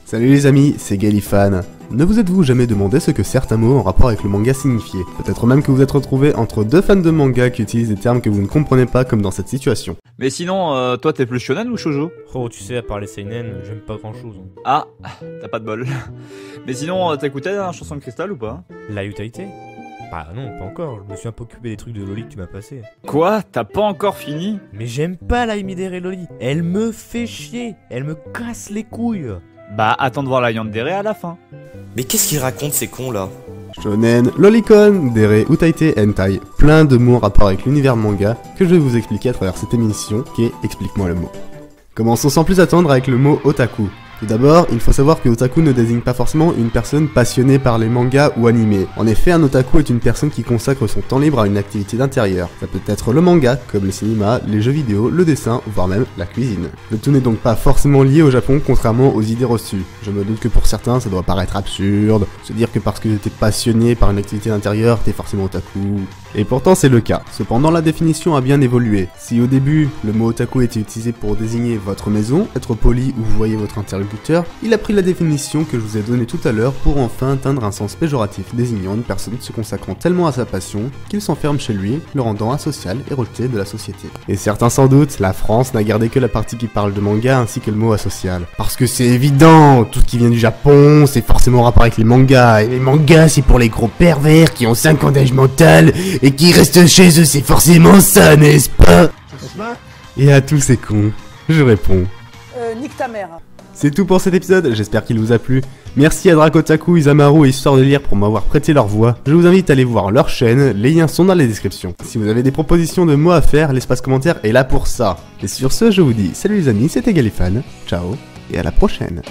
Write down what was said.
Salut les amis, c'est Galifan. Ne vous êtes-vous jamais demandé ce que certains mots en rapport avec le manga signifiaient? Peut-être même que vous êtes retrouvé entre deux fans de manga qui utilisent des termes que vous ne comprenez pas comme dans cette situation. Mais sinon, toi t'es plus shonen ou shoujo? Oh, tu sais, à part les seinen, j'aime pas grand chose. Ah, t'as pas de bol. Mais sinon, t'écoutais la chanson de Cristal ou pas? La Utaite? Bah non, pas encore, je me suis un peu occupé des trucs de Loli que tu m'as passé. Quoi? T'as pas encore fini? Mais j'aime pas la Imidere Loli, elle me fait chier, elle me casse les couilles. Bah attends de voir la Yandere à la fin. Mais qu'est-ce qu'ils racontent ces cons là? Shonen, lolicon, dere, utaite, hentai, plein de mots en rapport avec l'univers manga que je vais vous expliquer à travers cette émission qui est Explique-moi le mot. Commençons sans plus attendre avec le mot otaku. Tout d'abord, il faut savoir que otaku ne désigne pas forcément une personne passionnée par les mangas ou animés. En effet, un otaku est une personne qui consacre son temps libre à une activité d'intérieur. Ça peut être le manga, comme le cinéma, les jeux vidéo, le dessin, voire même la cuisine. Le tout n'est donc pas forcément lié au Japon, contrairement aux idées reçues. Je me doute que pour certains, ça doit paraître absurde, se dire que parce que t'es passionné par une activité d'intérieur, t'es forcément otaku. Et pourtant c'est le cas. Cependant la définition a bien évolué. Si au début, le mot otaku était utilisé pour désigner votre maison, être poli ou vous voyez votre interlocuteur, il a pris la définition que je vous ai donnée tout à l'heure pour enfin atteindre un sens péjoratif désignant une personne se consacrant tellement à sa passion qu'il s'enferme chez lui, le rendant asocial et rejeté de la société. Et certains sans doute, la France n'a gardé que la partie qui parle de manga ainsi que le mot asocial. Parce que c'est évident, tout ce qui vient du Japon, c'est forcément en rapport avec les mangas, et les mangas c'est pour les gros pervers qui ont 5 ans d'âge mental et qui restent chez eux, c'est forcément ça, n'est-ce pas? Et à tous ces cons, je réponds. Nique ta mère. C'est tout pour cet épisode, j'espère qu'il vous a plu. Merci à Drakotaku, Isamaru et Histoire de Lire pour m'avoir prêté leur voix. Je vous invite à aller voir leur chaîne, les liens sont dans la description. Si vous avez des propositions de mots à faire, l'espace commentaire est là pour ça. Et sur ce, je vous dis salut les amis, c'était Galifan, ciao, et à la prochaine.